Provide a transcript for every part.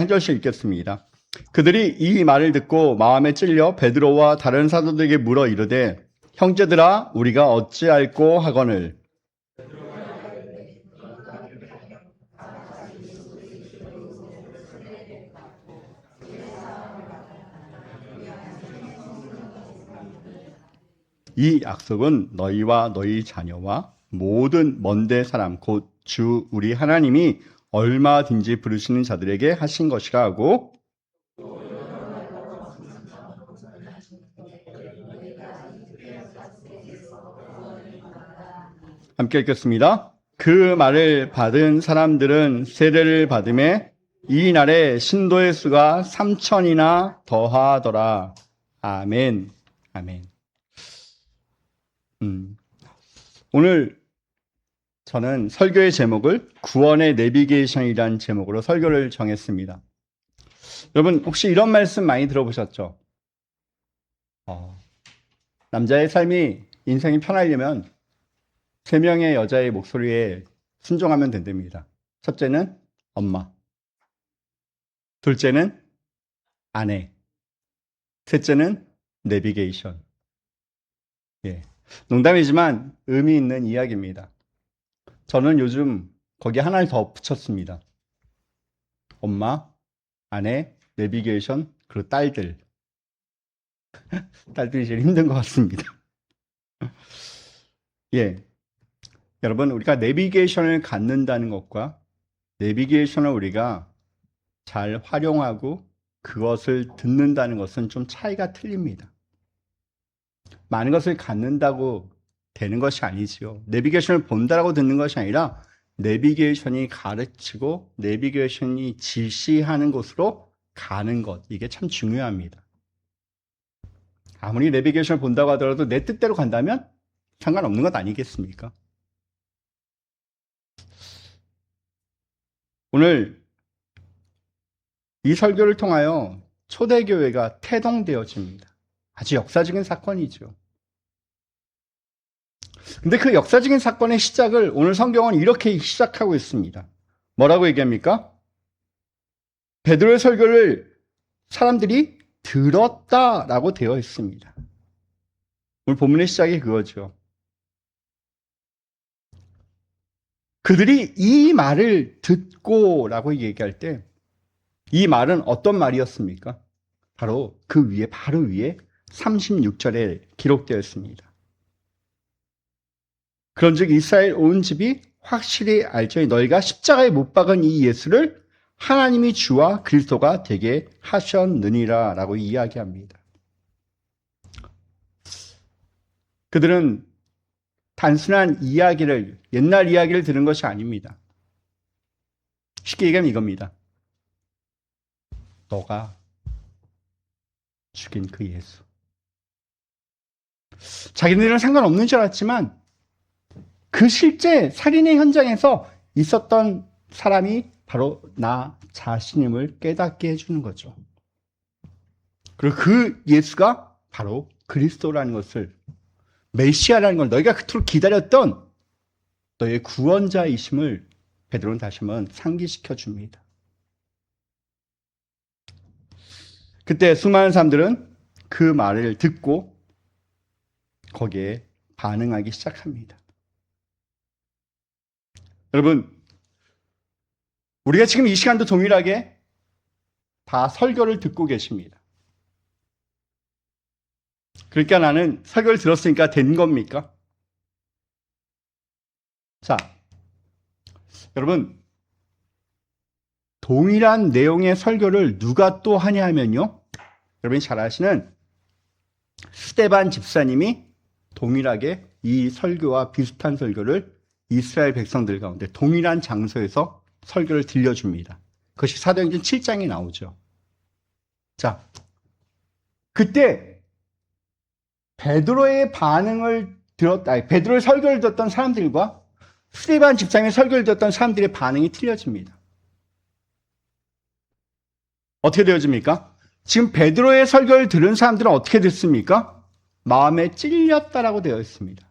한 절씩 읽겠습니다. 그들이 이 말을 듣고 마음에 찔려 베드로와 다른 사도들에게 물어 이르되 형제들아 우리가 어찌할꼬 하거늘. 이 약속은 너희와 너희 자녀와 모든 먼데 사람 곧 주 우리 하나님이 얼마든지 부르시는 자들에게 하신 것이라 하고, 함께 읽겠습니다. 그 말을 받은 사람들은 세례를 받음에 이 날에 신도의 수가 3,000이나 더하더라. 아멘. 아멘. 오늘 저는 설교의 제목을 구원의 내비게이션이라는 제목으로 설교를 정했습니다. 여러분 혹시 이런 말씀 많이 들어보셨죠? 남자의 삶이 인생이 편하려면 3명의 여자의 목소리에 순종하면 된답니다. 첫째는 엄마, 둘째는 아내, 셋째는 내비게이션. 예, 농담이지만 의미 있는 이야기입니다. 저는 요즘 거기 하나를 더 붙였습니다. 엄마, 아내, 내비게이션, 그리고 딸들. 딸들이 제일 힘든 것 같습니다. 예, 여러분 우리가 내비게이션을 갖는다는 것과 내비게이션을 우리가 잘 활용하고 그것을 듣는다는 것은 좀 차이가 틀립니다. 많은 것을 갖는다고 되는 것이 아니지요. 내비게이션을 본다라고 듣는 것이 아니라 내비게이션이 가르치고 내비게이션이 지시하는 곳으로 가는 것, 이게 참 중요합니다. 아무리 내비게이션을 본다고 하더라도 내 뜻대로 간다면 상관없는 것 아니겠습니까? 오늘 이 설교를 통하여 초대교회가 태동되어집니다. 아주 역사적인 사건이죠. 근데 그 역사적인 사건의 시작을 오늘 성경은 이렇게 시작하고 있습니다. 뭐라고 얘기합니까? 베드로의 설교를 사람들이 들었다라고 되어 있습니다. 오늘 본문의 시작이 그거죠. 그들이 이 말을 듣고라고 얘기할 때 이 말은 어떤 말이었습니까? 바로 그 위에, 바로 위에 36절에 기록되어 있습니다. 그런즉 이스라엘 온 집이 확실히 알지니 너희가 십자가에 못 박은 이 예수를 하나님이 주와 그리스도가 되게 하셨느니라 라고 이야기합니다. 그들은 단순한 이야기를, 옛날 이야기를 들은 것이 아닙니다. 쉽게 얘기하면 이겁니다. 너가 죽인 그 예수. 자기들은 상관없는 줄 알았지만 그 실제 살인의 현장에서 있었던 사람이 바로 나 자신임을 깨닫게 해주는 거죠. 그리고 그 예수가 바로 그리스도라는 것을, 메시아라는 걸, 너희가 그토록 기다렸던 너의 구원자이심을 베드로는 다시 한번 상기시켜 줍니다. 그때 수많은 사람들은 그 말을 듣고 거기에 반응하기 시작합니다. 여러분, 우리가 지금 이 시간도 동일하게 다 설교를 듣고 계십니다. 그러니까 나는 설교를 들었으니까 된 겁니까? 자, 여러분, 동일한 내용의 설교를 누가 또 하냐 하면요, 여러분이 잘 아시는 스데반 집사님이 동일하게 이 설교와 비슷한 설교를 이스라엘 백성들 가운데 동일한 장소에서 설교를 들려줍니다. 그것이 사도행전 7장에 나오죠. 자, 그때 베드로의 반응을 베드로의 설교를 듣던 사람들과 스데반 집사님의 설교를 듣던 사람들의 반응이 틀려집니다. 어떻게 되어집니까? 지금 베드로의 설교를 들은 사람들은 어떻게 됐습니까? 마음에 찔렸다라고 되어 있습니다.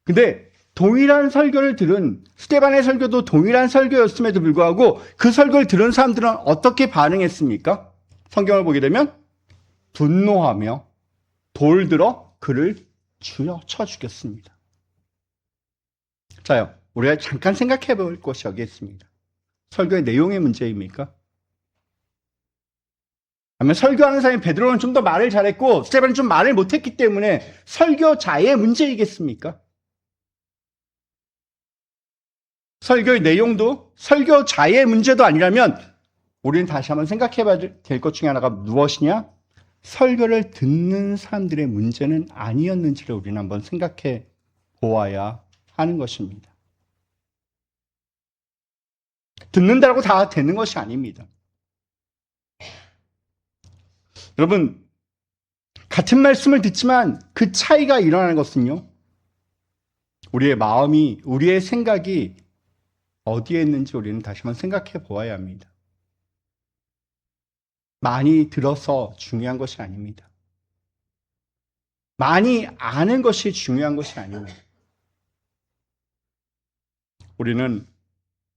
근데 동일한 설교를 들은 스데반의 설교도 동일한 설교였음에도 불구하고 그 설교를 들은 사람들은 어떻게 반응했습니까? 성경을 보게 되면 분노하며 돌 들어 그를 쳐 죽였습니다. 자요, 우리가 잠깐 생각해 볼 것이 여기 있습니다. 설교의 내용의 문제입니까? 아니면 설교하는 사람이 베드로는 좀 더 말을 잘했고 스데반은 좀 말을 못했기 때문에 설교자의 문제이겠습니까? 설교의 내용도 설교자의 문제도 아니라면 우리는 다시 한번 생각해 봐야 될 것 중에 하나가 무엇이냐? 설교를 듣는 사람들의 문제는 아니었는지를 우리는 한번 생각해 보아야 하는 것입니다. 듣는다고 다 되는 것이 아닙니다. 여러분, 같은 말씀을 듣지만 그 차이가 일어나는 것은요, 우리의 마음이, 우리의 생각이 어디에 있는지 우리는 다시 한번 생각해 보아야 합니다. 많이 들어서 중요한 것이 아닙니다. 많이 아는 것이 중요한 것이 아닙니다. 우리는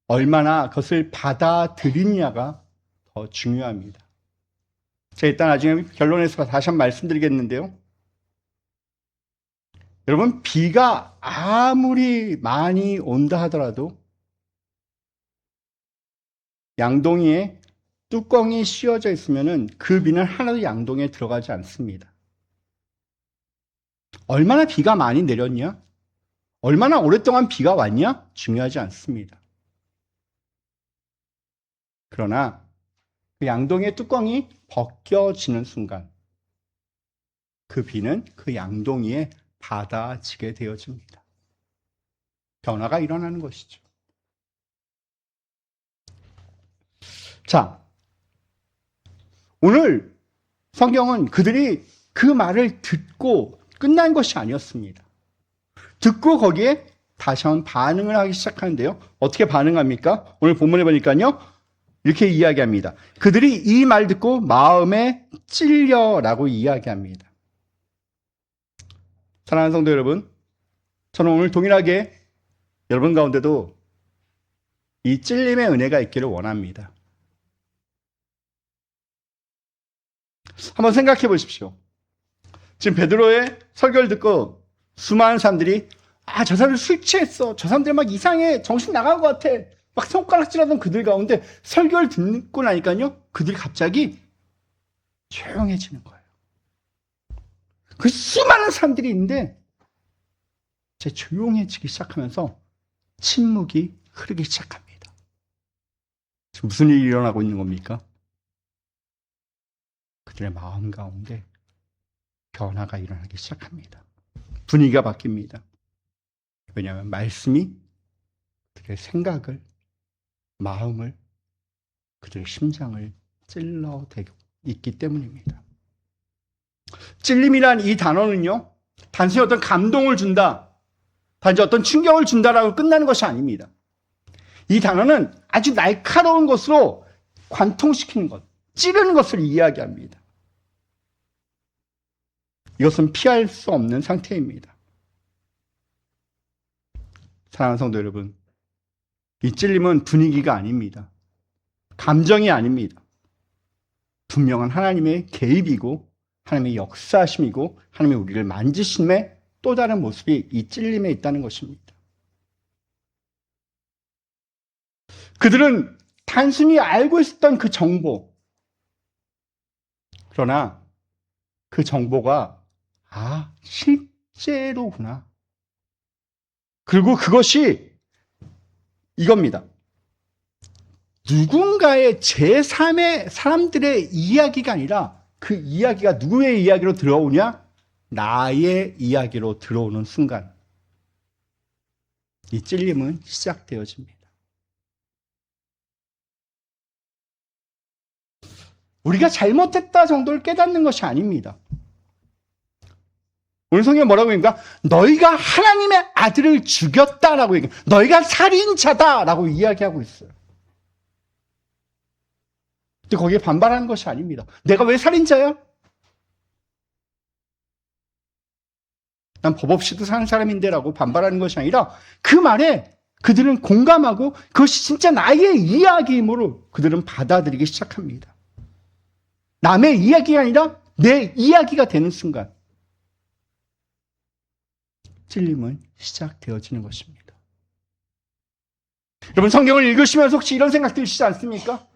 얼마나 그것을 받아들이냐가 더 중요합니다. 제가 일단 나중에 결론에서 다시 한번 말씀드리겠는데요. 여러분, 비가 아무리 많이 온다 하더라도 양동이에 뚜껑이 씌워져 있으면 그 비는 하나도 양동이에 들어가지 않습니다. 얼마나 비가 많이 내렸냐? 얼마나 오랫동안 비가 왔냐? 중요하지 않습니다. 그러나 그 양동이의 뚜껑이 벗겨지는 순간 그 비는 그 양동이에 받아지게 되어집니다. 변화가 일어나는 것이죠. 자, 오늘 성경은 그들이 그 말을 듣고 끝난 것이 아니었습니다. 듣고 거기에 다시 한번 반응을 하기 시작하는데요. 어떻게 반응합니까? 오늘 본문에 보니까요. 이렇게 이야기합니다. 그들이 이 말 듣고 마음에 찔려라고 이야기합니다. 사랑하는 성도 여러분, 저는 오늘 동일하게 여러분 가운데도 이 찔림의 은혜가 있기를 원합니다. 한번 생각해 보십시오. 지금 베드로의 설교를 듣고 수많은 사람들이 저 사람들 술 취했어. 저 사람들 막 이상해. 정신 나간 것 같아. 막 손가락질하던 그들 가운데 설교를 듣고 나니까요. 그들이 갑자기 조용해지는 거예요. 그 수많은 사람들이 있는데 이제 조용해지기 시작하면서 침묵이 흐르기 시작합니다. 지금 무슨 일이 일어나고 있는 겁니까? 그들의 마음 가운데 변화가 일어나기 시작합니다. 분위기가 바뀝니다. 왜냐하면 말씀이 그들의 생각을, 마음을, 그들의 심장을 찔러대고 있기 때문입니다. 찔림이란 이 단어는요, 단순히 어떤 감동을 준다, 단지 어떤 충격을 준다라고 끝나는 것이 아닙니다. 이 단어는 아주 날카로운 것으로 관통시키는 것, 찌르는 것을 이야기합니다. 이것은 피할 수 없는 상태입니다. 사랑하는 성도 여러분, 이 찔림은 분위기가 아닙니다. 감정이 아닙니다. 분명한 하나님의 개입이고 하나님의 역사심이고 하나님의 우리를 만지심의 또 다른 모습이 이 찔림에 있다는 것입니다. 그들은 단순히 알고 있었던 그 정보, 그러나 그 정보가 실제로구나. 그리고 그것이 이겁니다. 누군가의 제3의 사람들의 이야기가 아니라 그 이야기가 누구의 이야기로 들어오냐? 나의 이야기로 들어오는 순간 이 찔림은 시작되어집니다. 우리가 잘못했다 정도를 깨닫는 것이 아닙니다. 오늘 성경에 뭐라고 합니까? 너희가 하나님의 아들을 죽였다라고 얘기해요. 너희가 살인자다라고 이야기하고 있어요. 근데 거기에 반발하는 것이 아닙니다. 내가 왜 살인자야? 난 법 없이도 사는 사람인데 라고 반발하는 것이 아니라 그 말에 그들은 공감하고 그것이 진짜 나의 이야기이므로 그들은 받아들이기 시작합니다. 남의 이야기가 아니라 내 이야기가 되는 순간 찔림은 시작되어지는 것입니다. 여러분 성경을 읽으시면서 혹시 이런 생각 드시지 않습니까?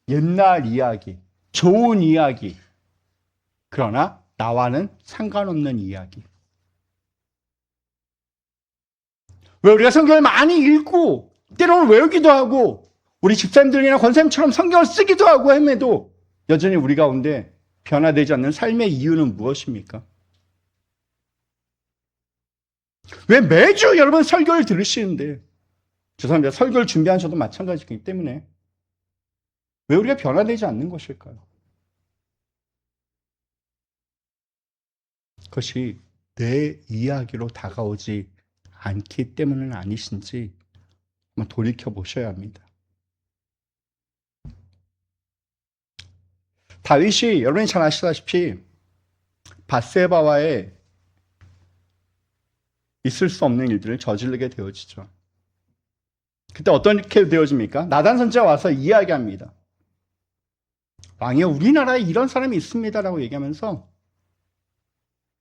옛날 이야기, 좋은 이야기, 그러나 나와는 상관없는 이야기. 왜 우리가 성경을 많이 읽고 때로는 외우기도 하고 우리 집사님들이나 권사님처럼 성경을 쓰기도 하고 함에도 여전히 우리 가운데 변화되지 않는 삶의 이유는 무엇입니까? 왜 매주 여러분 설교를 들으시는데, 죄송합니다. 설교를 준비한 저도 마찬가지이기 때문에 왜 우리가 변화되지 않는 것일까요? 그것이 내 이야기로 다가오지 않기 때문은 아니신지 한번 돌이켜 보셔야 합니다. 다윗이 여러분이 잘 아시다시피 밧세바와의 있을 수 없는 일들을 저지르게 되어지죠. 그때 어떻게 되어집니까? 나단 선지자가 와서 이야기합니다. 왕이여, 우리나라에 이런 사람이 있습니다라고 얘기하면서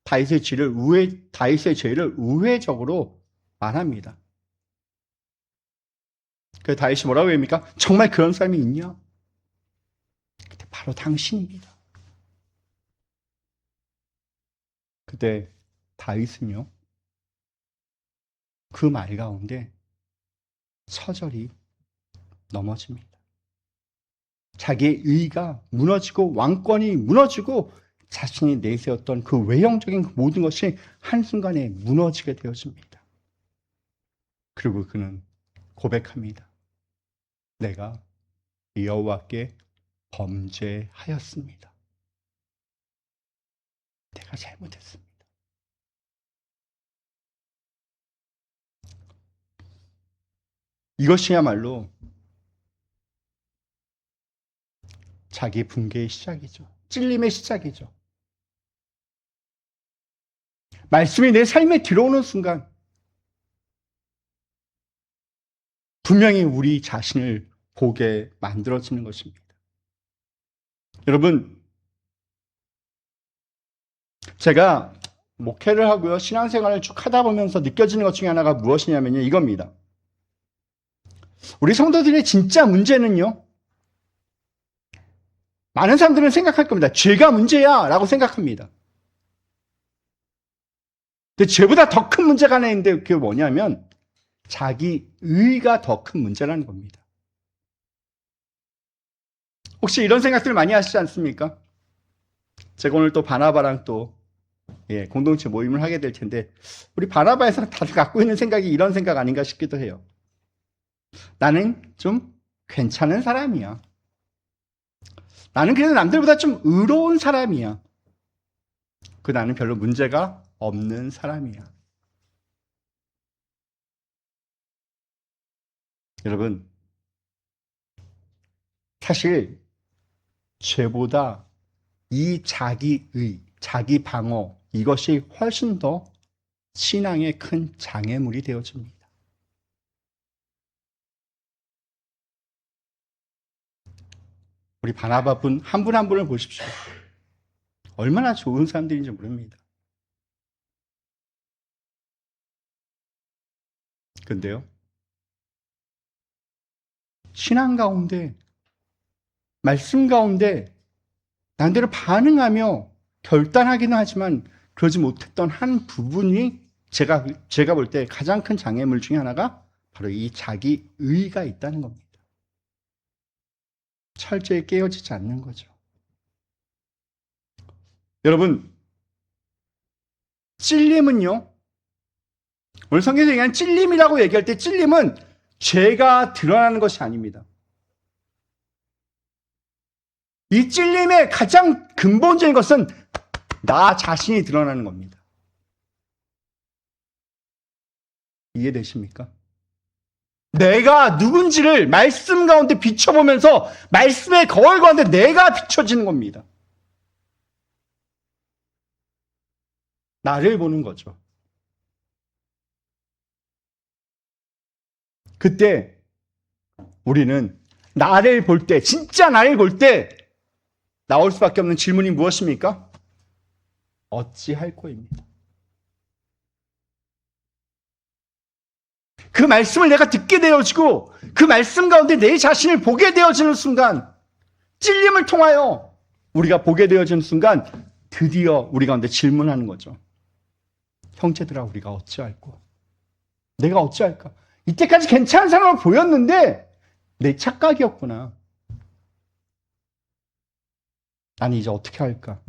다윗의 죄를 우회적으로 말합니다. 그래서 다윗이 뭐라고 합니까? 정말 그런 사람이 있냐? 바로 당신입니다. 그때 다윗은요, 그 말 가운데 처절히 넘어집니다. 자기의 의가 무너지고 왕권이 무너지고 자신이 내세웠던 그 외형적인 그 모든 것이 한순간에 무너지게 되어집니다. 그리고 그는 고백합니다. 내가 여호와께 범죄하였습니다. 내가 잘못했습니다. 이것이야말로 자기 붕괴의 시작이죠. 찔림의 시작이죠. 말씀이 내 삶에 들어오는 순간 분명히 우리 자신을 보게 만들어지는 것입니다. 여러분, 제가 목회를 하고요, 신앙생활을 쭉 하다 보면서 느껴지는 것 중에 하나가 무엇이냐면요, 이겁니다. 우리 성도들의 진짜 문제는요, 많은 사람들은 생각할 겁니다. 죄가 문제야 라고 생각합니다. 근데 죄보다 더 큰 문제가 하나 있는데 그게 뭐냐면 자기 의가 더 큰 문제라는 겁니다. 혹시 이런 생각들 많이 하시지 않습니까? 제가 오늘 또 바나바랑 또 공동체 모임을 하게 될 텐데 우리 바나바에서 다들 갖고 있는 생각이 이런 생각 아닌가 싶기도 해요. 나는 좀 괜찮은 사람이야. 나는 그래도 남들보다 좀 의로운 사람이야. 나는 별로 문제가 없는 사람이야. 여러분, 사실 죄보다 이 자기의, 자기 방어, 이것이 훨씬 더 신앙의 큰 장애물이 되어집니다. 우리 바나바 분 한 분 한 분을 보십시오. 얼마나 좋은 사람들인지 모릅니다. 근데요, 신앙 가운데, 말씀 가운데 난대로 반응하며 결단하기는 하지만 그러지 못했던 한 부분이 제가 볼 때 가장 큰 장애물 중에 하나가 바로 이 자기 의가 있다는 겁니다. 철저히 깨어지지 않는 거죠. 여러분, 찔림은요, 오늘 성경에서 얘기하는 찔림이라고 얘기할 때 찔림은 죄가 드러나는 것이 아닙니다. 이 찔림의 가장 근본적인 것은 나 자신이 드러나는 겁니다. 이해되십니까? 내가 누군지를 말씀 가운데 비춰보면서 말씀의 거울 가운데 내가 비춰지는 겁니다. 나를 보는 거죠. 그때 우리는 나를 볼 때, 진짜 나를 볼 때 나올 수밖에 없는 질문이 무엇입니까? 어찌할 거입니다. 그 말씀을 내가 듣게 되어지고 그 말씀 가운데 내 자신을 보게 되어지는 순간, 찔림을 통하여 우리가 보게 되어지는 순간 드디어 우리 가운데 질문하는 거죠. 형제들아, 우리가 어찌할꼬? 내가 어찌할까? 이때까지 괜찮은 사람을 보였는데 내 착각이었구나. 나는 이제 어떻게 할까?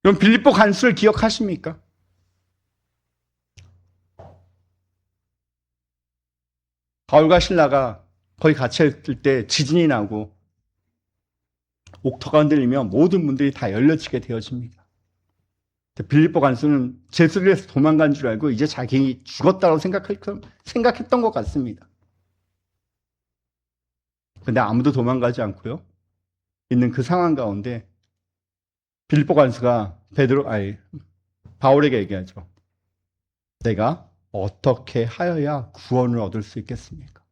그럼 빌립보 간수를 기억하십니까? 바울과 신라가 거의 갇혀있을 때 지진이 나고 옥토가 흔들리며 모든 문들이 다 열려지게 되어집니다. 빌립보 간수는 제수를 해서 도망간 줄 알고 이제 자기 죽었다고 생각했던 것 같습니다. 근데 아무도 도망가지 않고요. 있는 그 상황 가운데 빌립보 간수가 바울에게 얘기하죠. 내가 어떻게 하여야 구원을 얻을 수 있겠습니까?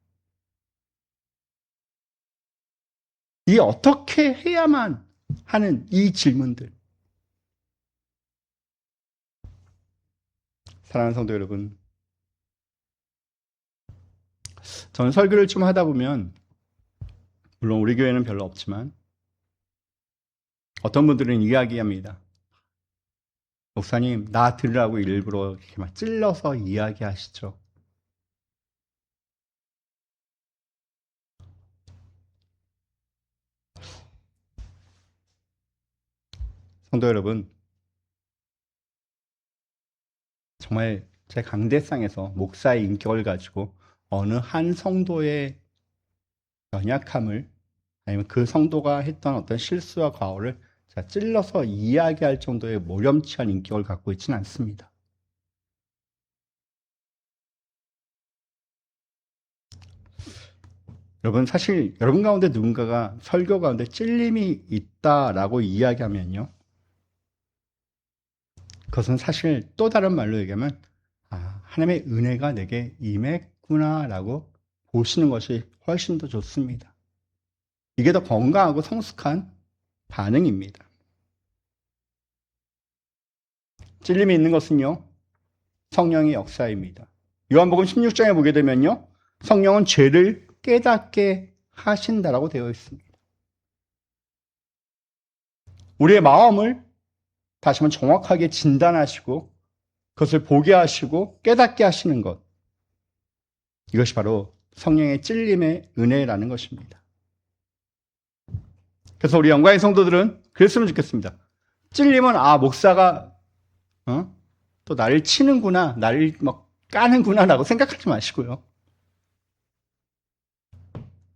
이 어떻게 해야만 하는 이 질문들. 사랑하는 성도 여러분, 저는 설교를 좀 하다 보면, 물론 우리 교회는 별로 없지만 어떤 분들은 이야기합니다. 목사님, 나 들으라고 일부러 이렇게 막 찔러서 이야기하시죠. 성도 여러분, 정말 제 강대상에서 목사의 인격을 가지고 어느 한 성도의 연약함을, 아니면 그 성도가 했던 어떤 실수와 과오를 제가 찔러서 이야기할 정도의 모렴치한 인격을 갖고 있지는 않습니다. 여러분, 사실 여러분 가운데 누군가가 설교 가운데 찔림이 있다라고 이야기하면요, 그것은 사실 또 다른 말로 얘기하면 하나님의 은혜가 내게 임했구나라고 보시는 것이 훨씬 더 좋습니다. 이게 더 건강하고 성숙한 반응입니다. 찔림이 있는 것은요, 성령의 역사입니다. 요한복음 16장에 보게 되면요, 성령은 죄를 깨닫게 하신다라고 되어 있습니다. 우리의 마음을 다시 한번 정확하게 진단하시고 그것을 보게 하시고 깨닫게 하시는 것, 이것이 바로 성령의 찔림의 은혜라는 것입니다. 그래서 우리 영광의 성도들은 그랬으면 좋겠습니다. 찔림은 목사가 또 나를 치는구나, 나를 막 까는구나 라고 생각하지 마시고요.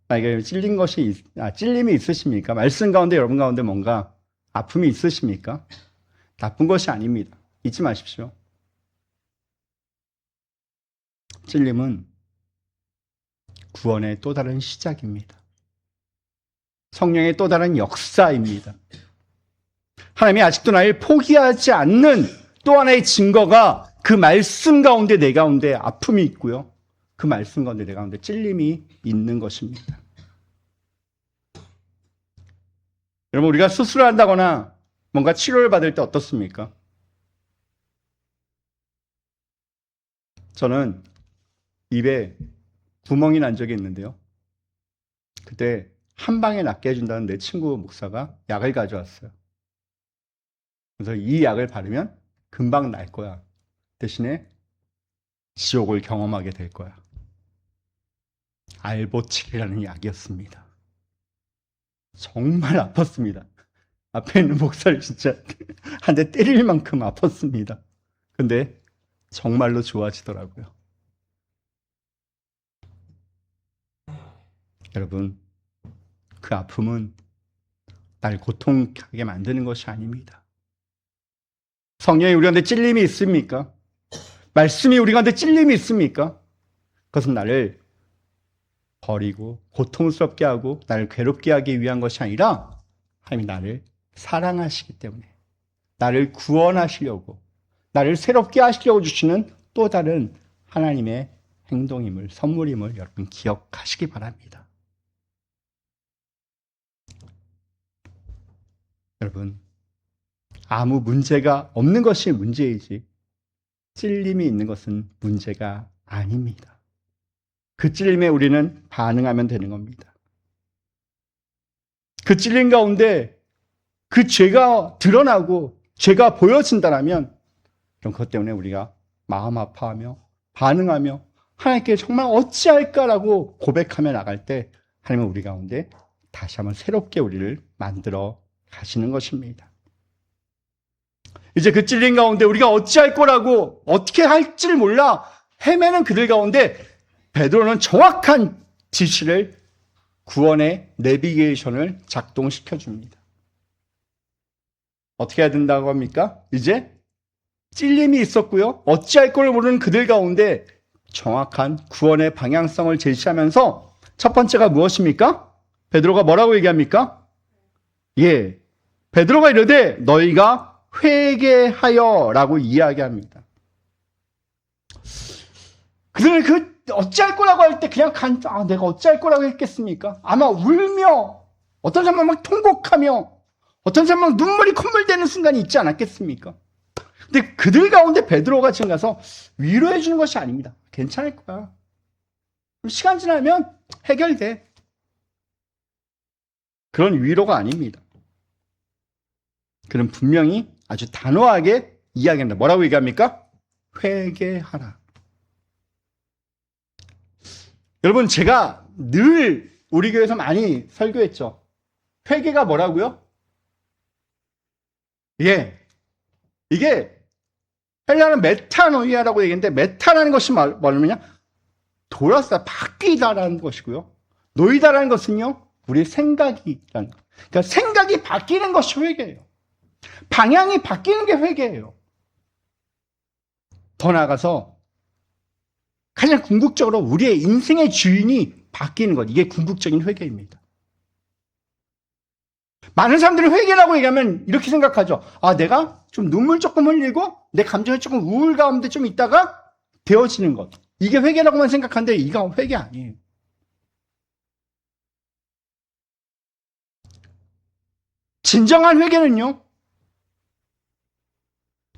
만약에 찔림이 있으십니까? 말씀 가운데 여러분 가운데 뭔가 아픔이 있으십니까? 나쁜 것이 아닙니다. 잊지 마십시오. 찔림은 구원의 또 다른 시작입니다. 성령의 또 다른 역사입니다. 하나님이 아직도 나를 포기하지 않는 또 하나의 증거가 그 말씀 가운데 내 가운데 아픔이 있고요. 그 말씀 가운데 내 가운데 찔림이 있는 것입니다. 여러분, 우리가 수술을 한다거나 뭔가 치료를 받을 때 어떻습니까? 저는 입에 구멍이 난 적이 있는데요. 그때 한 방에 낫게 해준다는 내 친구 목사가 약을 가져왔어요. 그래서 이 약을 바르면 금방 날 거야. 대신에 지옥을 경험하게 될 거야. 알보칠이라는 약이었습니다. 정말 아팠습니다. 앞에 있는 목사를 진짜 한 대 때릴 만큼 아팠습니다. 근데 정말로 좋아지더라고요. 여러분, 그 아픔은 날 고통하게 만드는 것이 아닙니다. 성령이 우리 가운데 찔림이 있습니까? 말씀이 우리 가운데 찔림이 있습니까? 그것은 나를 버리고 고통스럽게 하고 나를 괴롭게 하기 위한 것이 아니라 하나님이 나를 사랑하시기 때문에, 나를 구원하시려고, 나를 새롭게 하시려고 주시는 또 다른 하나님의 행동임을, 선물임을 여러분 기억하시기 바랍니다. 여러분, 아무 문제가 없는 것이 문제이지 찔림이 있는 것은 문제가 아닙니다. 그 찔림에 우리는 반응하면 되는 겁니다. 그 찔림 가운데 그 죄가 드러나고 죄가 보여진다면 그럼 그것 때문에 우리가 마음 아파하며 반응하며 하나님께 정말 어찌할까라고 고백하며 나갈 때 하나님은 우리 가운데 다시 한번 새롭게 우리를 만들어 가시는 것입니다. 이제 그 찔린 가운데 우리가 어찌할 거라고 어떻게 할지를 몰라 헤매는 그들 가운데 베드로는 정확한 지시를 구원의 내비게이션을 작동시켜 줍니다. 어떻게 해야 된다고 합니까? 이제 찔림이 있었고요. 어찌할 걸 모르는 그들 가운데 정확한 구원의 방향성을 제시하면서 첫 번째가 무엇입니까? 베드로가 뭐라고 얘기합니까? 예, 베드로가 이르되 너희가 회개하여 라고 이야기합니다. 그들은 그 어찌할 거라고 할 때 그냥 내가 어찌할 거라고 했겠습니까? 아마 울며 어떤 사람은 막 통곡하며 어떤 사람은 눈물이 콧물대는 순간이 있지 않았겠습니까? 근데 그들 가운데 베드로가 지금 가서 위로해 주는 것이 아닙니다. 괜찮을 거야. 시간 지나면 해결돼. 그런 위로가 아닙니다. 그는 분명히 아주 단호하게 이야기합니다. 뭐라고 얘기합니까? 회개하라. 여러분, 제가 늘 우리 교회에서 많이 설교했죠. 회개가 뭐라고요? 예, 이게 헬라는 메타노이아라고 얘기했는데 메타라는 것이 뭐냐면 돌아서 바뀌다라는 것이고요. 노이다라는 것은요, 우리의 생각이라는 것. 그러니까 생각이 바뀌는 것이 회개예요. 방향이 바뀌는 게 회개예요. 더 나아가서 가장 궁극적으로 우리의 인생의 주인이 바뀌는 것. 이게 궁극적인 회개입니다. 많은 사람들이 회개라고 얘기하면 이렇게 생각하죠. 아, 내가 좀 눈물 조금 흘리고 내 감정이 조금 우울 가운데 좀 있다가 되어지는 것. 이게 회개라고만 생각하는데 이거 회개 아니에요. 진정한 회개는요,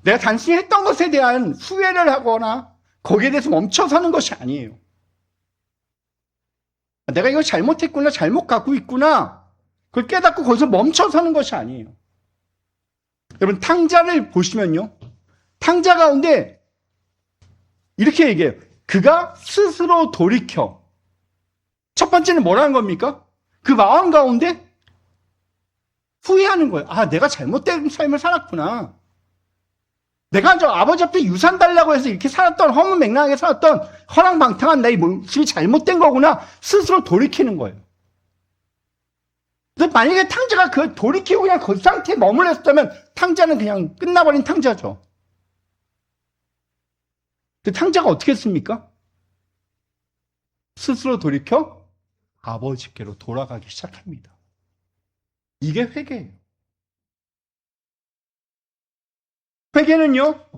내가 단순히 했던 것에 대한 후회를 하거나 거기에 대해서 멈춰서는 것이 아니에요. 내가 이거 잘못했구나, 잘못 갖고 있구나, 그걸 깨닫고 거기서 멈춰서는 것이 아니에요. 여러분, 탕자를 보시면요, 탕자 가운데 이렇게 얘기해요. 그가 스스로 돌이켜. 첫 번째는 뭐라는 겁니까? 그 마음 가운데 후회하는 거예요. 아, 내가 잘못된 삶을 살았구나. 내가 저 아버지 앞에 유산 달라고 해서 이렇게 살았던, 허무맹랑하게 살았던 허랑방탕한 나의 모습이 잘못된 거구나. 스스로 돌이키는 거예요. 근데 만약에 탕자가 그 돌이키고 그냥 그 상태에 머물렀다면 탕자는 그냥 끝나버린 탕자죠. 근데 탕자가 어떻게 했습니까? 스스로 돌이켜 아버지께로 돌아가기 시작합니다. 이게 회개예요. 회개는요,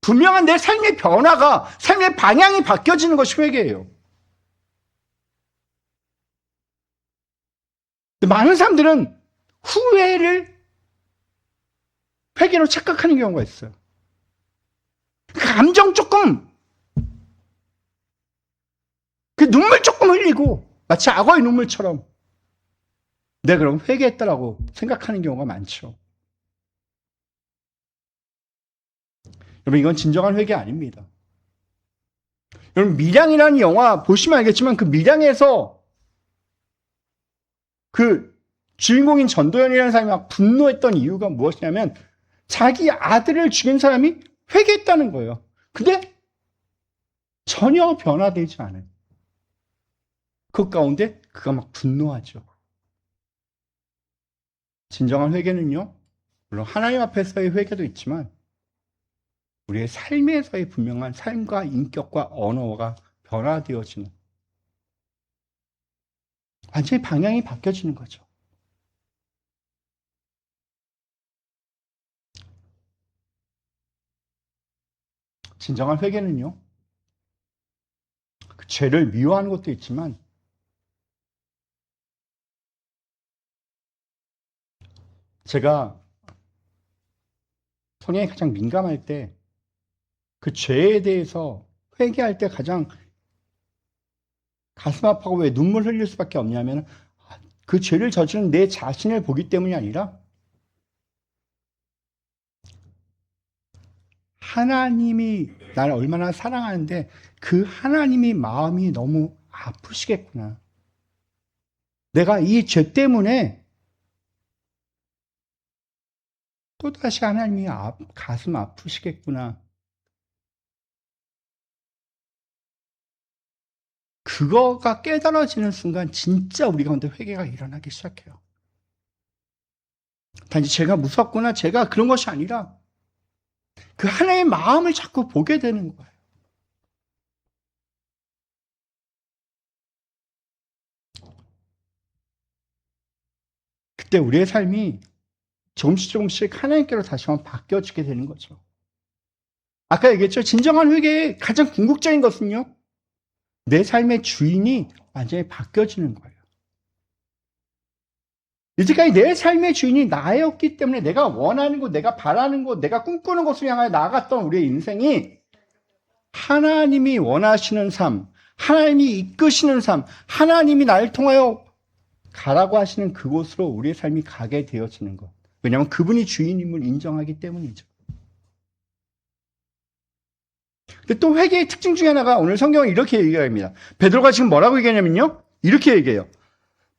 분명한 내 삶의 변화가, 삶의 방향이 바뀌어지는 것이 회개예요. 많은 사람들은 후회를 회개로 착각하는 경우가 있어요. 감정 조금, 그 눈물 조금 흘리고, 마치 악어의 눈물처럼 내가 그럼 회개했다라고 생각하는 경우가 많죠. 여러분, 이건 진정한 회개 아닙니다. 여러분, 밀양이라는 영화 보시면 알겠지만 그 밀양에서 그 주인공인 전도연이라는 사람이 막 분노했던 이유가 무엇이냐면 자기 아들을 죽인 사람이 회개했다는 거예요. 근데 전혀 변화되지 않아요. 그 가운데 그가 막 분노하죠. 진정한 회개는요, 물론 하나님 앞에서의 회개도 있지만 우리의 삶에서의 분명한 삶과 인격과 언어가 변화되어지는, 완전히 방향이 바뀌어지는 거죠. 진정한 회개는요, 그 죄를 미워하는 것도 있지만 제가 성향이 가장 민감할 때 그 죄에 대해서 회개할 때 가장 가슴 아파하고 왜 눈물 흘릴 수밖에 없냐면 그 죄를 저지른 내 자신을 보기 때문이 아니라 하나님이 나를 얼마나 사랑하는데 그 하나님이 마음이 너무 아프시겠구나. 내가 이 죄 때문에 또다시 하나님이 가슴 아프시겠구나. 그거가 깨달아지는 순간 진짜 우리 가운데 회개가 일어나기 시작해요. 단지 제가 무섭구나, 제가 그런 것이 아니라 그 하나님의 마음을 자꾸 보게 되는 거예요. 그때 우리의 삶이 조금씩 하나님께로 다시 한번 바뀌어지게 되는 거죠. 아까 얘기했죠. 진정한 회개의 가장 궁극적인 것은요, 내 삶의 주인이 완전히 바뀌어지는 거예요. 이제까지 내 삶의 주인이 나였기 때문에 내가 원하는 것, 내가 바라는 것, 내가 꿈꾸는 것을 향하여 나아갔던 우리의 인생이 하나님이 원하시는 삶, 하나님이 이끄시는 삶, 하나님이 나를 통하여 가라고 하시는 그곳으로 우리의 삶이 가게 되어지는 것. 왜냐하면 그분이 주인임을 인정하기 때문이죠. 근데 또 회개의 특징 중에 하나가 오늘 성경은 이렇게 얘기합니다. 베드로가 지금 뭐라고 얘기하냐면요, 이렇게 얘기해요.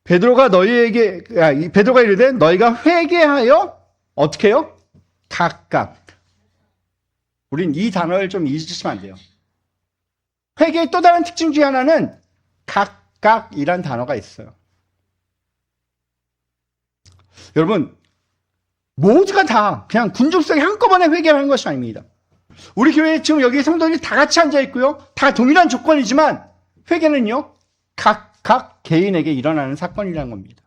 베드로가 이르되 너희가 회개하여 어떻게 해요? 각각. 우린 이 단어를 좀 잊으시면 안 돼요. 회개의 또 다른 특징 중에 하나는 각각이란 단어가 있어요. 여러분, 모두가 다 그냥 군중성에 한꺼번에 회개하는 것이 아닙니다. 우리 교회에 지금 여기 성도들이 다 같이 앉아 있고요, 다 동일한 조건이지만 회개는요, 각 개인에게 일어나는 사건이라는 겁니다.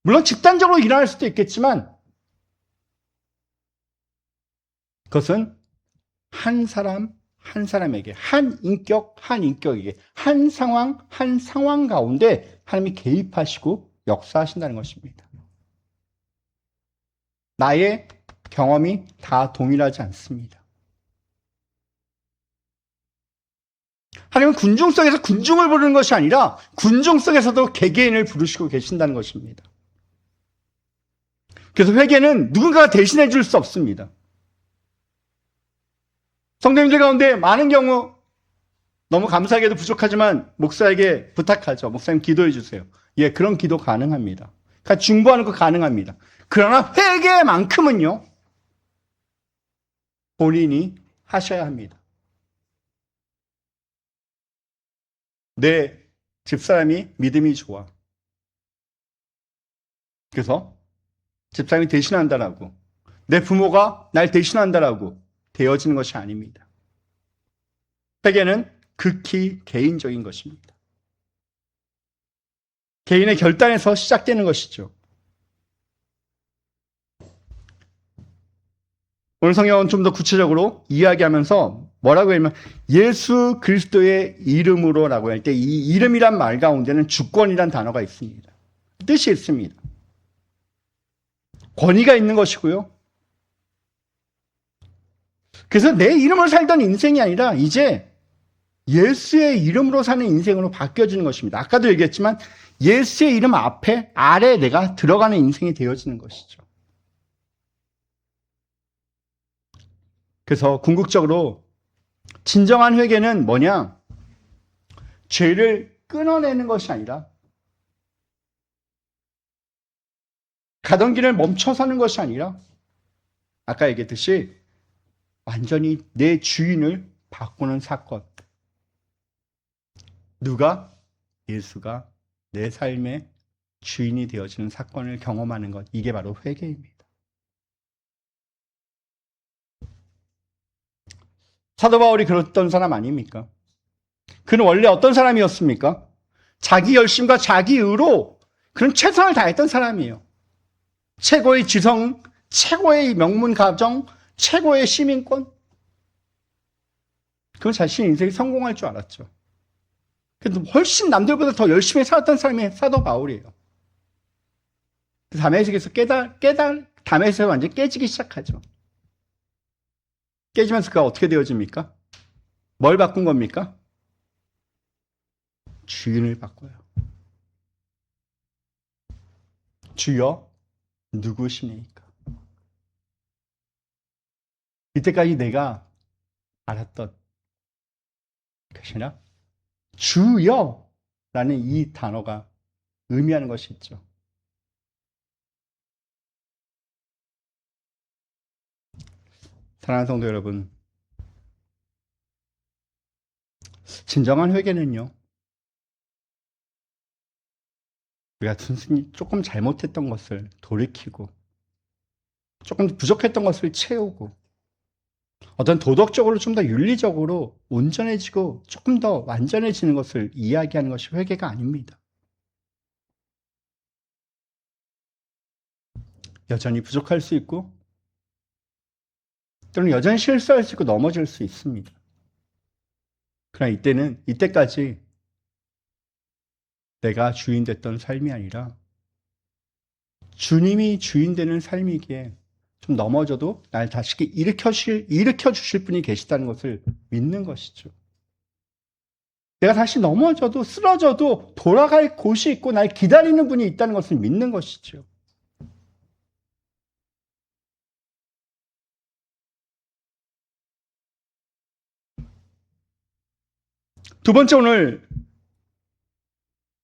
물론 집단적으로 일어날 수도 있겠지만 그것은 한 사람 한 사람에게, 한 인격 한 인격에게, 한 상황 가운데 하나님이 개입하시고 역사하신다는 것입니다. 나의 경험이 다 동일하지 않습니다. 하나님은 군중 속에서 군중을 부르는 것이 아니라 군중 속에서도 개개인을 부르시고 계신다는 것입니다. 그래서 회개는 누군가가 대신해 줄 수 없습니다. 성도님들 가운데 많은 경우 너무 감사하게도 부족하지만 목사에게 부탁하죠. 목사님 기도해 주세요. 예, 그런 기도 가능합니다. 그러니까 중보하는 거 가능합니다. 그러나 회개만큼은요, 본인이 하셔야 합니다. 내 집사람이 믿음이 좋아. 그래서 집사람이 대신한다라고, 내 부모가 날 대신한다라고 되어지는 것이 아닙니다. 회개는 극히 개인적인 것입니다. 개인의 결단에서 시작되는 것이죠. 오늘 성경은 좀 더 구체적으로 이야기하면서 뭐라고 하냐면 예수 그리스도의 이름으로라고 할 때 이 이름이란 말 가운데는 주권이란 단어가 있습니다. 뜻이 있습니다. 권위가 있는 것이고요. 그래서 내 이름으로 살던 인생이 아니라 이제 예수의 이름으로 사는 인생으로 바뀌어지는 것입니다. 아까도 얘기했지만 예수의 이름 앞에 아래 내가 들어가는 인생이 되어지는 것이죠. 그래서 궁극적으로 진정한 회개는 뭐냐? 죄를 끊어내는 것이 아니라 가던 길을 멈춰서는 것이 아니라 아까 얘기했듯이 완전히 내 주인을 바꾸는 사건. 누가? 예수가 내 삶의 주인이 되어지는 사건을 경험하는 것. 이게 바로 회개입니다. 사도 바울이 그랬던 사람 아닙니까? 그는 원래 어떤 사람이었습니까? 자기 열심과 자기 의로 그는 최선을 다했던 사람이에요. 최고의 지성, 최고의 명문 가정, 최고의 시민권? 그건 자신의 인생이 성공할 줄 알았죠. 그래도 훨씬 남들보다 더 열심히 살았던 사람이 사도 바울이에요. 다메섹에서 다메섹에서 완전히 깨지기 시작하죠. 깨지면서 그가 어떻게 되어집니까? 뭘 바꾼 겁니까? 주인을 바꿔요. 주여 누구시니까? 이때까지 내가 알았던 것이나 주여라는 이 단어가 의미하는 것이 있죠. 사랑하는 성도 여러분, 진정한 회개는요, 우리가 순순히 조금 잘못했던 것을 돌이키고, 조금 부족했던 것을 채우고, 어떤 도덕적으로 좀 더 윤리적으로 온전해지고 조금 더 완전해지는 것을 이야기하는 것이 회개가 아닙니다. 여전히 부족할 수 있고, 또는 여전히 실수할 수 있고 넘어질 수 있습니다. 그러나 이때까지 내가 주인 됐던 삶이 아니라 주님이 주인 되는 삶이기에 좀 넘어져도 날 다시 일으켜 주실 분이 계시다는 것을 믿는 것이죠. 내가 다시 넘어져도 쓰러져도 돌아갈 곳이 있고 날 기다리는 분이 있다는 것을 믿는 것이죠. 두 번째, 오늘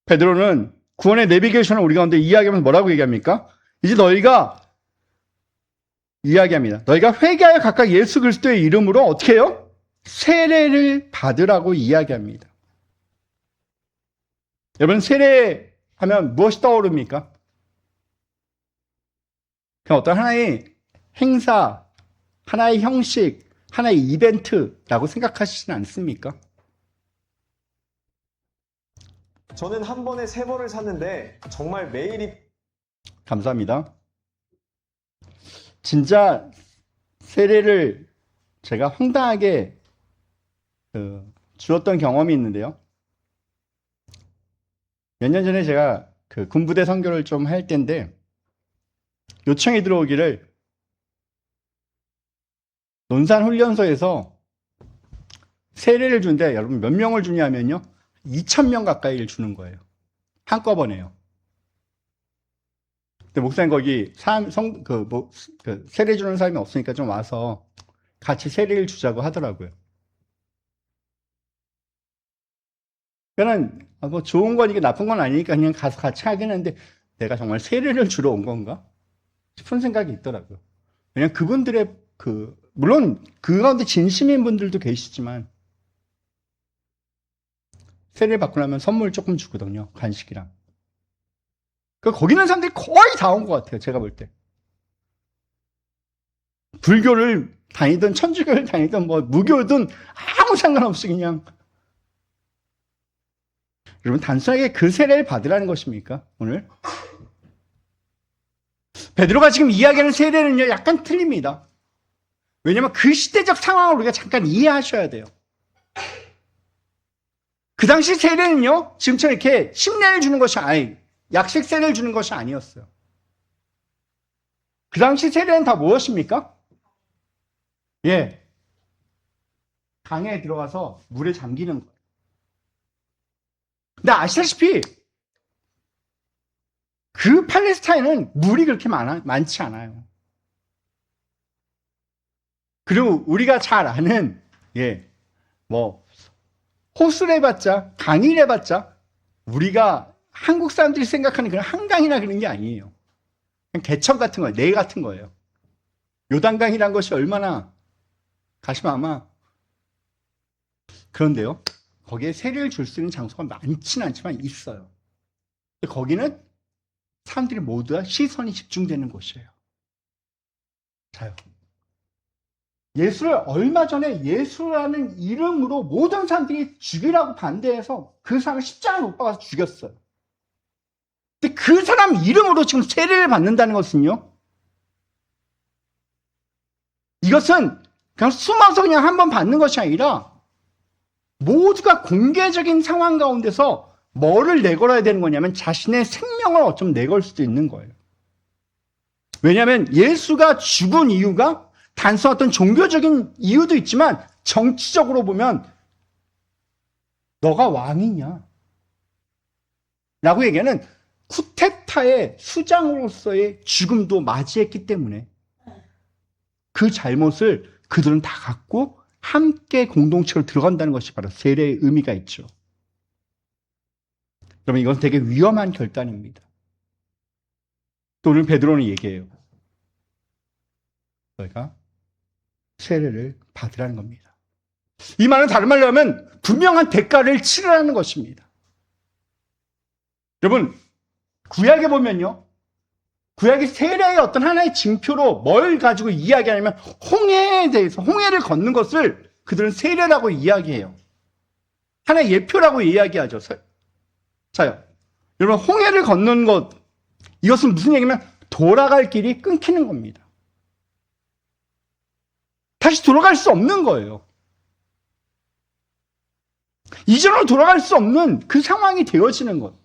베드로는 구원의 내비게이션을 우리 가운데 이야기하면서 뭐라고 얘기합니까? 이제 너희가 이야기합니다. 너희가 회개하여 각각 예수 그리스도의 이름으로 어떻게 해요? 세례를 받으라고 이야기합니다. 여러분, 세례하면 무엇이 떠오릅니까? 그냥 어떤 하나의 행사, 하나의 형식, 하나의 이벤트라고 생각하시진 않습니까? 저는 한 번에 3번을 샀는데 정말 매일이 감사합니다. 진짜 세례를 제가 황당하게 주었던 경험이 있는데요. 몇 년 전에 제가 군부대 선교를 좀 할 때인데 요청이 들어오기를 논산훈련소에서 세례를 주는데 여러분 몇 명을 주냐면요. 2,000명 가까이를 주는 거예요. 한꺼번에요. 근데 목사님 거기 세례 주는 사람이 없으니까 좀 와서 같이 세례를 주자고 하더라고요. 그냥 뭐 좋은 거니까 나쁜 건 아니니까 그냥 가서 같이 하긴 했는데 내가 정말 세례를 주러 온 건가 싶은 생각이 있더라고요. 왜냐면 그분들의 물론 그 가운데 진심인 분들도 계시지만 세례를 받고 나면 선물 조금 주거든요. 간식이랑. 거기 있는 사람들이 거의 다 온 것 같아요. 제가 볼 때. 불교를 다니든 천주교를 다니든 뭐 무교든 아무 상관없이 그냥. 여러분 단순하게 그 세례를 받으라는 것입니까? 오늘? 베드로가 지금 이야기하는 세례는요. 약간 틀립니다. 왜냐하면 그 시대적 상황을 우리가 잠깐 이해하셔야 돼요. 그 당시 세례는요. 지금처럼 이렇게 침례를 주는 것이 약식 세례를 주는 것이 아니었어요. 그 당시 세례는 다 무엇입니까? 예. 강에 들어가서 물에 잠기는 거예요. 근데 아시다시피 그 팔레스타인은 물이 그렇게 많지 않아요. 그리고 우리가 잘 아는 호수를 해봤자 강의를 해봤자 우리가 한국 사람들이 생각하는 그런 한강이나 그런 게 아니에요. 그냥 개천 같은 거예요. 내 같은 거예요. 요단강이란 것이 얼마나 가시면 아마 그런데요. 거기에 세례를 줄 수 있는 장소가 많지는 않지만 있어요. 거기는 사람들이 모두 다 시선이 집중되는 곳이에요. 자요. 예수를 얼마 전에 예수라는 이름으로 모든 사람들이 죽이라고 반대해서 그 사람을 십자가에 못 박아서 죽였어요. 근데 그 사람 이름으로 지금 세례를 받는다는 것은요. 이것은 그냥 숨어서 그냥 한번 받는 것이 아니라 모두가 공개적인 상황 가운데서 뭐를 내걸어야 되는 거냐면 자신의 생명을 어쩌면 내걸 수도 있는 거예요. 왜냐하면 예수가 죽은 이유가 단순 어떤 종교적인 이유도 있지만 정치적으로 보면 너가 왕이냐? 라고 얘기하는 쿠데타의 수장으로서의 죽음도 맞이했기 때문에 그 잘못을 그들은 다 갖고 함께 공동체로 들어간다는 것이 바로 세례의 의미가 있죠. 여러분, 이건 되게 위험한 결단입니다. 또 오늘 베드로는 얘기해요. 너희가 세례를 받으라는 겁니다. 이 말은 다른 말로 하면 분명한 대가를 치르라는 것입니다. 여러분, 구약에 보면요. 구약이 세례의 어떤 하나의 징표로 뭘 가지고 이야기하냐면 홍해에 대해서, 홍해를 걷는 것을 그들은 세례라고 이야기해요. 하나의 예표라고 이야기하죠. 자요. 여러분, 홍해를 걷는 것, 이것은 무슨 얘기냐면 돌아갈 길이 끊기는 겁니다. 다시 돌아갈 수 없는 거예요. 이전으로 돌아갈 수 없는 그 상황이 되어지는 것.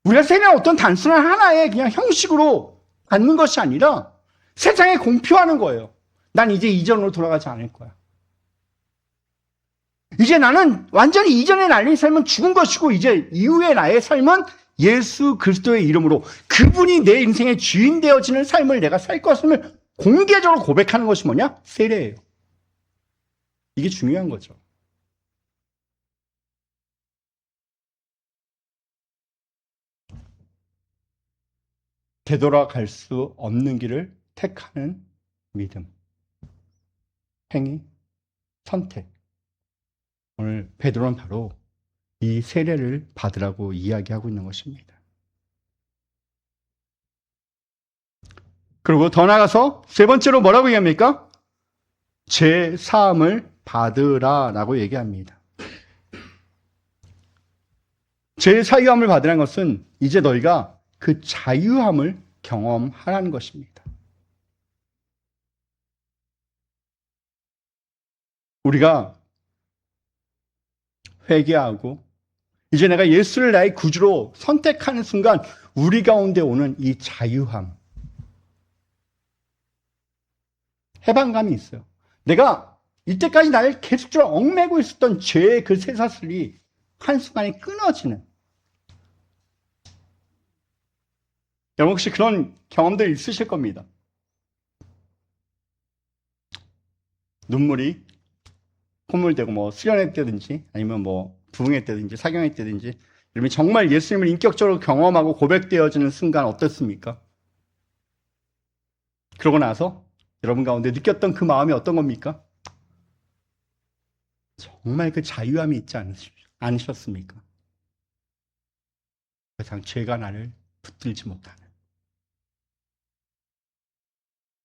우리가 세례는 어떤 단순한 하나의 그냥 형식으로 갖는 것이 아니라 세상에 공표하는 거예요. 난 이제 이전으로 돌아가지 않을 거야. 이제 나는 완전히 이전의 나의 삶은 죽은 것이고 이제 이후의 나의 삶은 예수 그리스도의 이름으로 그분이 내 인생의 주인 되어지는 삶을 내가 살 것임을 공개적으로 고백하는 것이 뭐냐? 세례예요. 이게 중요한 거죠. 되돌아갈 수 없는 길을 택하는 믿음, 행위, 선택. 오늘 베드로는 바로 이 세례를 받으라고 이야기하고 있는 것입니다. 그리고 더 나아가서 세 번째로 뭐라고 얘기합니까? 죄 사함을 받으라라고 얘기합니다. 죄 사유함을 받으라는 것은 이제 너희가 그 자유함을 경험하라는 것입니다. 우리가 회개하고 이제 내가 예수를 나의 구주로 선택하는 순간 우리 가운데 오는 이 자유함, 해방감이 있어요. 내가 이때까지 나를 계속적으로 얽매고 있었던 죄의 그 쇠사슬이 한순간에 끊어지는, 여러분 혹시 그런 경험들 있으실 겁니다. 눈물이 콧물 대고 뭐 수련회 때든지 아니면 뭐 부흥회 때든지 사경회 때든지 여러분이 정말 예수님을 인격적으로 경험하고 고백되어지는 순간 어떻습니까? 그러고 나서 여러분 가운데 느꼈던 그 마음이 어떤 겁니까? 정말 그 자유함이 있지 않으셨습니까? 더 이상 죄가 나를 붙들지 못하는.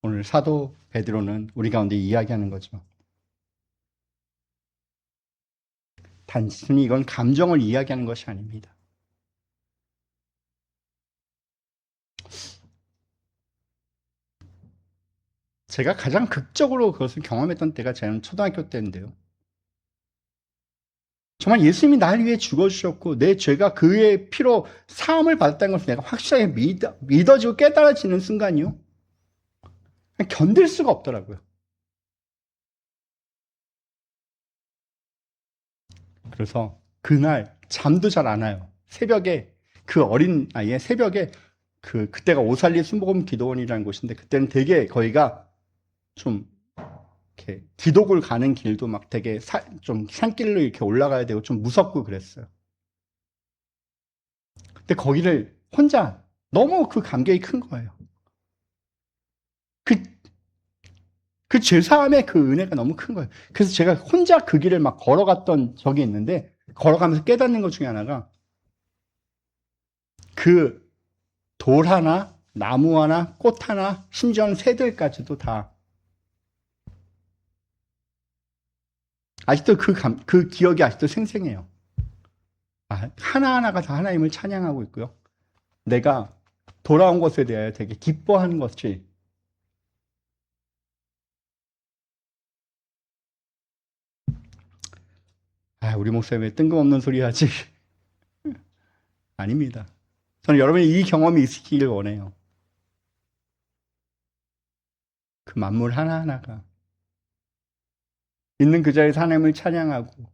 오늘 사도 베드로는 우리 가운데 이야기하는 거죠. 단순히 이건 감정을 이야기하는 것이 아닙니다. 제가 가장 극적으로 그것을 경험했던 때가 저는 초등학교 때인데요. 정말 예수님이 나를 위해 죽어주셨고 내 죄가 그의 피로 사함을 받았다는 것을 내가 확실하게 믿어지고 깨달아지는 순간이요. 견딜 수가 없더라고요. 그래서 그날 잠도 잘 안 와요. 새벽에 그 어린 아이의 새벽에 그때가 오살리 순복음 기도원이라는 곳인데 그때는 되게 거기가 좀 이렇게 기독을 가는 길도 막 되게 좀 산길로 이렇게 올라가야 되고 좀 무섭고 그랬어요. 근데 거기를 혼자 너무 그 감격이 큰 거예요. 그 죄사함의 그 은혜가 너무 큰 거예요. 그래서 제가 혼자 그 길을 막 걸어갔던 적이 있는데 걸어가면서 깨닫는 것 중에 하나가 그 돌 하나, 나무 하나, 꽃 하나, 심지어는 새들까지도 다 아직도 그 기억이 아직도 생생해요. 하나하나가 다 하나님을 찬양하고 있고요. 내가 돌아온 것에 대해 되게 기뻐하는 것이 아, 우리 목사님 왜 뜬금없는 소리 하지? 아닙니다. 저는 여러분이 이 경험이 있으시길 원해요. 그 만물 하나하나가 있는 그 자리에서 하나님을 찬양하고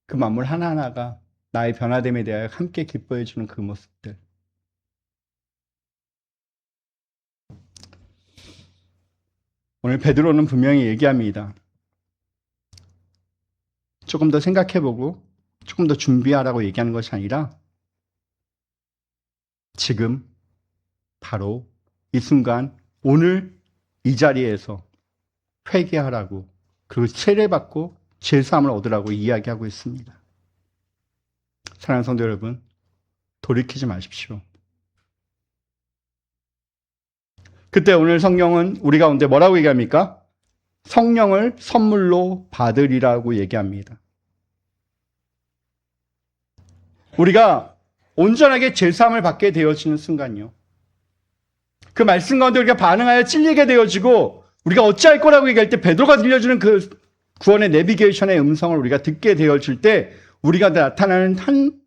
그 만물 하나하나가 나의 변화됨에 대하여 함께 기뻐해 주는 그 모습들. 오늘 베드로는 분명히 얘기합니다. 조금 더 생각해보고 조금 더 준비하라고 얘기하는 것이 아니라 지금 바로 이 순간 오늘 이 자리에서 회개하라고 그리고 세례받고 죄사함을 얻으라고 이야기하고 있습니다. 사랑하는 성도 여러분, 돌이키지 마십시오. 그때 오늘 성령은 우리 가운데 뭐라고 얘기합니까? 성령을 선물로 받으리라고 얘기합니다. 우리가 온전하게 죄사함을 받게 되어지는 순간이요. 그 말씀 가운데 우리가 반응하여 찔리게 되어지고 우리가 어찌할 거라고 얘기할 때 베드로가 들려주는 그 구원의 내비게이션의 음성을 우리가 듣게 되어질 때 우리가 나타나는 한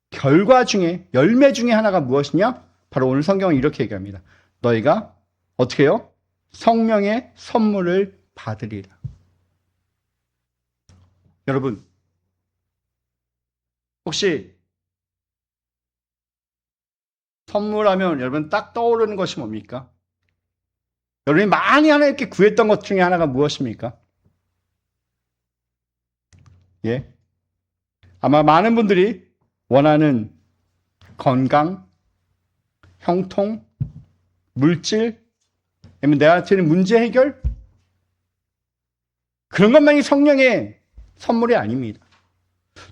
결과 중에 열매 중에 하나가 무엇이냐? 바로 오늘 성경은 이렇게 얘기합니다. 너희가 어떻게 해요? 성령의 선물을 받으리라. 여러분, 혹시 선물하면 여러분 딱 떠오르는 것이 뭡니까? 여러분이 많이 하나님께 구했던 것 중에 하나가 무엇입니까? 예? 아마 많은 분들이 원하는 건강, 형통, 물질, 아니면 내가 드는 문제 해결? 그런 것만이 성령의 선물이 아닙니다.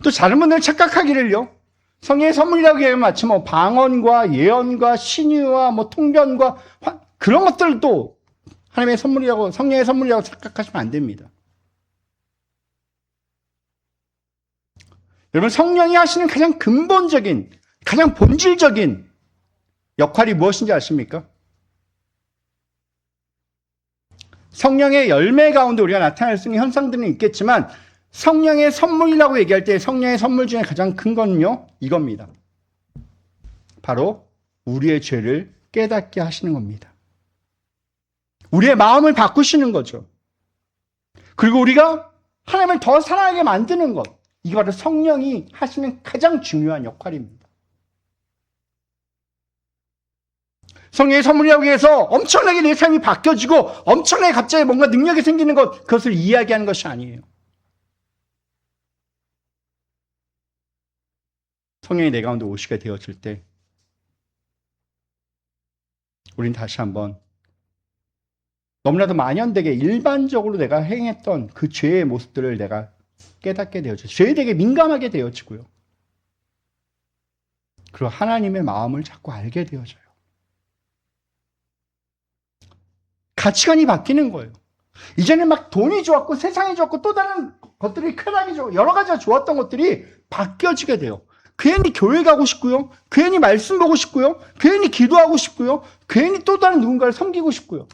또 다른 분들은 착각하기를요. 성령의 선물이라고 얘기하면 마치 뭐 방언과 예언과 신유와 뭐 통변과 그런 것들도 하나님의 선물이라고 성령의 선물이라고 착각하시면 안 됩니다. 여러분 성령이 하시는 가장 근본적인 가장 본질적인 역할이 무엇인지 아십니까? 성령의 열매 가운데 우리가 나타날 수 있는 현상들은 있겠지만 성령의 선물이라고 얘기할 때 성령의 선물 중에 가장 큰 건요 이겁니다. 바로 우리의 죄를 깨닫게 하시는 겁니다. 우리의 마음을 바꾸시는 거죠. 그리고 우리가 하나님을 더 사랑하게 만드는 것, 이게 바로 성령이 하시는 가장 중요한 역할입니다. 성령의 선물이라고 해서 엄청나게 내 삶이 바뀌어지고 엄청나게 갑자기 뭔가 능력이 생기는 것, 그것을 이야기하는 것이 아니에요. 성령이 내 가운데 오시게 되어질 때 우린 다시 한번 너무나도 만연되게 일반적으로 내가 행했던 그 죄의 모습들을 내가 깨닫게 되어지고 죄에 되게 민감하게 되어지고요. 그리고 하나님의 마음을 자꾸 알게 되어져요. 가치관이 바뀌는 거예요. 이제는 막 돈이 좋았고 세상이 좋았고 또 다른 것들이 크나게 좋고 여러 가지가 좋았던 것들이 바뀌어지게 돼요. 괜히 교회 가고 싶고요. 괜히 말씀 보고 싶고요. 괜히 기도하고 싶고요. 괜히 또 다른 누군가를 섬기고 싶고요.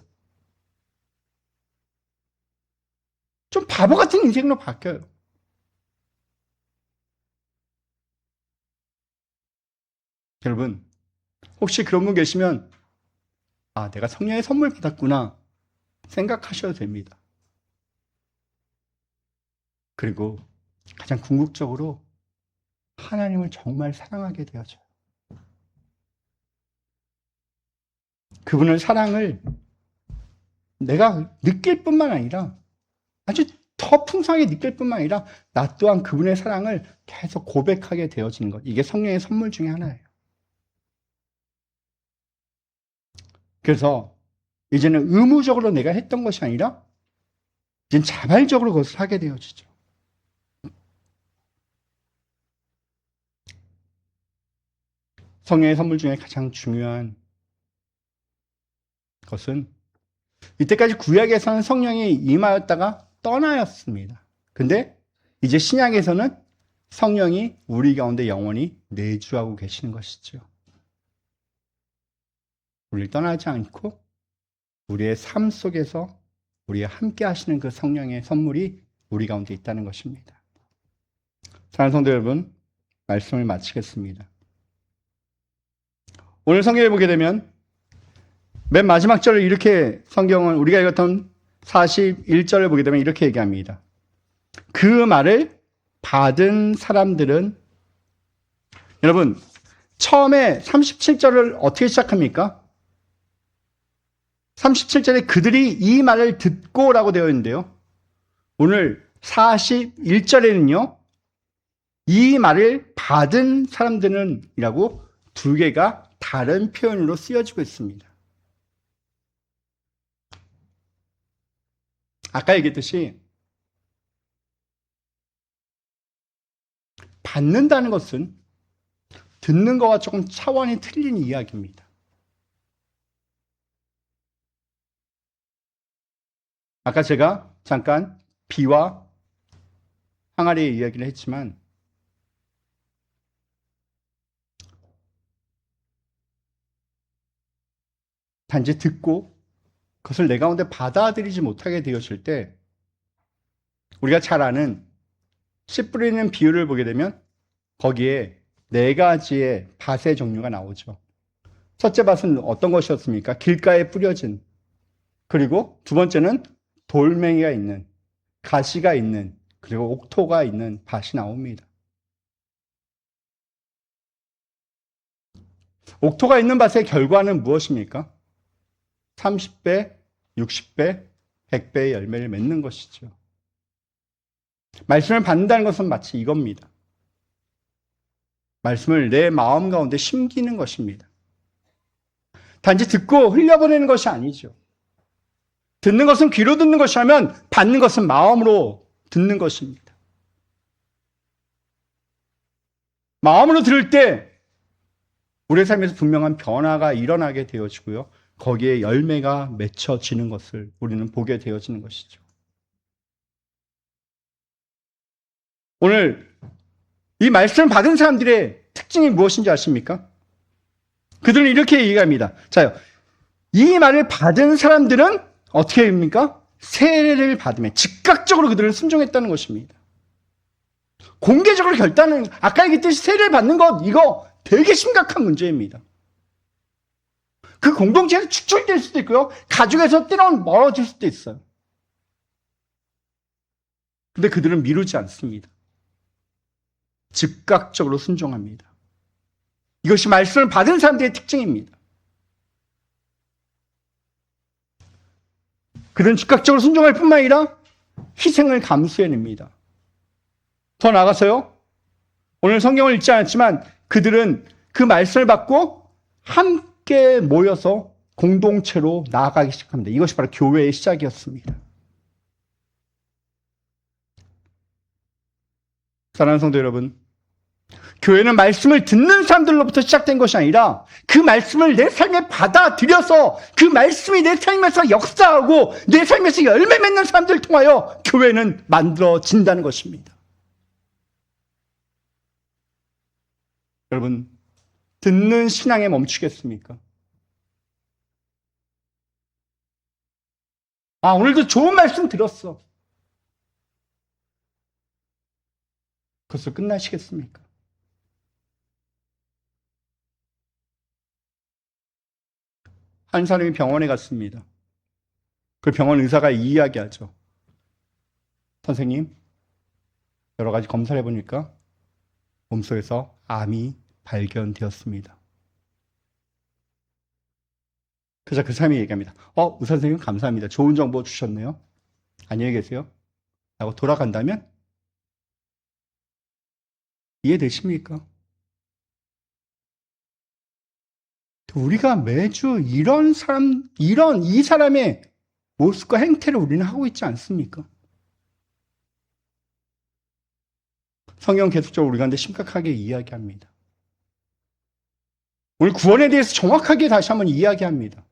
좀 바보 같은 인생으로 바뀌어요. 여러분, 혹시 그런 분 계시면 아, 내가 성령의 선물 받았구나 생각하셔도 됩니다. 그리고 가장 궁극적으로 하나님을 정말 사랑하게 되어져요. 그분의 사랑을 내가 느낄 뿐만 아니라 아주 더 풍성하게 느낄 뿐만 아니라 나 또한 그분의 사랑을 계속 고백하게 되어지는 것. 이게 성령의 선물 중에 하나예요. 그래서 이제는 의무적으로 내가 했던 것이 아니라 이제는 자발적으로 그것을 하게 되어지죠. 성령의 선물 중에 가장 중요한 것은 이때까지 구약에서는 성령이 임하였다가 떠나였습니다. 근데 이제 신약에서는 성령이 우리 가운데 영원히 내주하고 계시는 것이죠. 우리를 떠나지 않고 우리의 삶 속에서 우리와 함께 하시는 그 성령의 선물이 우리 가운데 있다는 것입니다. 사랑하는 성도 여러분, 말씀을 마치겠습니다. 오늘 성경에 보게 되면 맨 마지막 절을 이렇게 성경은 우리가 읽었던 41절을 보게 되면 이렇게 얘기합니다. 그 말을 받은 사람들은, 여러분 처음에 37절을 어떻게 시작합니까? 37절에 그들이 이 말을 듣고라고 되어 있는데요. 오늘 41절에는요. 이 말을 받은 사람들은 이라고 두 개가 다른 표현으로 쓰여지고 있습니다. 아까 얘기했듯이 받는다는 것은 듣는 것과 조금 차원이 틀린 이야기입니다. 아까 제가 잠깐 비와 항아리의 이야기를 했지만 단지 듣고 그것을 내 가운데 받아들이지 못하게 되었을 때 우리가 잘 아는 씨 뿌리는 비유를 보게 되면 거기에 네 가지의 밭의 종류가 나오죠. 첫째 밭은 어떤 것이었습니까? 길가에 뿌려진, 그리고 두 번째는 돌멩이가 있는, 가시가 있는, 그리고 옥토가 있는 밭이 나옵니다. 옥토가 있는 밭의 결과는 무엇입니까? 30배, 60배, 100배의 열매를 맺는 것이죠. 말씀을 받는다는 것은 마치 이겁니다. 말씀을 내 마음 가운데 심기는 것입니다. 단지 듣고 흘려보내는 것이 아니죠. 듣는 것은 귀로 듣는 것이라면 받는 것은 마음으로 듣는 것입니다. 마음으로 들을 때 우리의 삶에서 분명한 변화가 일어나게 되어지고요. 거기에 열매가 맺혀지는 것을 우리는 보게 되어지는 것이죠. 오늘 이 말씀을 받은 사람들의 특징이 무엇인지 아십니까? 그들은 이렇게 얘기합니다. 자요, 이 말을 받은 사람들은 어떻게 합니까? 세례를 받으면 즉각적으로 그들은 순종했다는 것입니다. 공개적으로 결단은, 아까 얘기했듯이 세례를 받는 것, 이거 되게 심각한 문제입니다. 그 공동체에서 축출될 수도 있고요. 가족에서 때로는 멀어질 수도 있어요. 근데 그들은 미루지 않습니다. 즉각적으로 순종합니다. 이것이 말씀을 받은 사람들의 특징입니다. 그들은 즉각적으로 순종할 뿐만 아니라 희생을 감수해냅니다. 더 나아가서요, 오늘 성경을 읽지 않았지만 그들은 그 말씀을 받고 함께 모여서 공동체로 나아가기 시작합니다. 이것이 바로 교회의 시작이었습니다. 사랑하는 성도 여러분, 교회는 말씀을 듣는 사람들로부터 시작된 것이 아니라 그 말씀을 내 삶에 받아들여서 그 말씀이 내 삶에서 역사하고 내 삶에서 열매 맺는 사람들을 통하여 교회는 만들어진다는 것입니다. 여러분, 듣는 신앙에 멈추겠습니까? 아, 오늘도 좋은 말씀 들었어. 그것을 끝나시겠습니까? 한 사람이 병원에 갔습니다. 그 병원 의사가 이 이야기하죠. 선생님, 여러 가지 검사를 해보니까 몸속에서 암이 발견되었습니다. 그래서 그 사람이 얘기합니다. 의사 선생님 감사합니다. 좋은 정보 주셨네요. 안녕히 계세요. 라고 돌아간다면 이해되십니까? 우리가 매주 이 사람의 모습과 행태를 우리는 하고 있지 않습니까? 성경 계속적으로 우리 가운데 심각하게 이야기합니다. 오늘 구원에 대해서 정확하게 다시 한번 이야기합니다.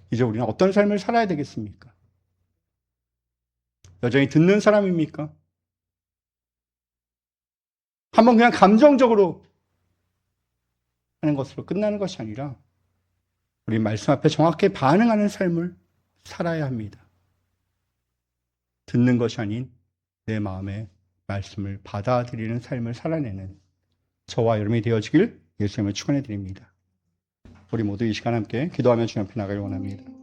이제 우리는 어떤 삶을 살아야 되겠습니까? 여전히 듣는 사람입니까? 한번 그냥 감정적으로 하는 것으로 끝나는 것이 아니라 우리 말씀 앞에 정확하게 반응하는 삶을 살아야 합니다. 듣는 것이 아닌 내 마음의 말씀을 받아들이는 삶을 살아내는 저와 여러분이 되어지길 예수님을 축원해 드립니다. 우리 모두 이 시간 함께 기도하며 주님 앞에 나가길 원합니다.